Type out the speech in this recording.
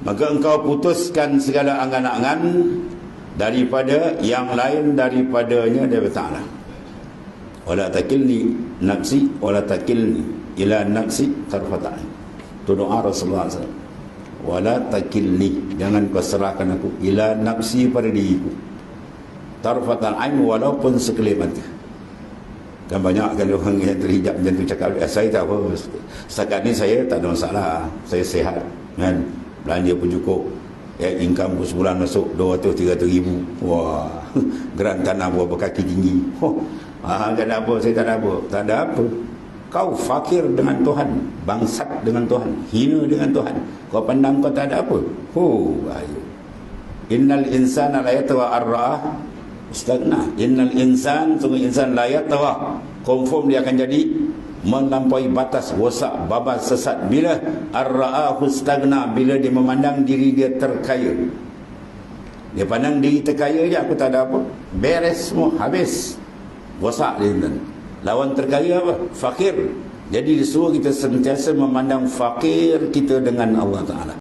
maka engkau putuskan segala angan-angan daripada yang lain daripadanya daripada Ta'ala. Wala takilni nafsi wala takilni ila nafsi tarfata'in. Itu doa Rasulullah SAW. Wala takilni, jangan kau serahkan aku ila nafsi, pada diriku, tarfata'in, walaupun sekelip mata. Kan banyak kalau orang yang terhijab macam tu cakap, saya tak apa, setakat ni saya tak ada masalah, saya sihat kan, belanja pun cukup, income pun sebulan masuk 200-300 ribu. Wah, geran tanah berapa kaki tinggi. Tak ada apa, saya tak ada apa. Tak ada apa. Kau fakir dengan Tuhan, bangsat dengan Tuhan, hina dengan Tuhan. Kau pandang kau tak ada apa. Bahaya. Innal insana la yatwa ar-ra'ah istagna. Innal insan, sungguh insan la yatwa, confirm dia akan jadi melampaui batas, wasak, babas, sesat. Bila ar-ra'ahu istagna, bila dia memandang diri dia terkaya. Dia pandang diri terkaya je, aku tak ada apa, beres semua, habis. Wasak dia. Lawan terkaya apa? Fakir. Jadi disuruh kita sentiasa memandang fakir kita dengan Allah Ta'ala.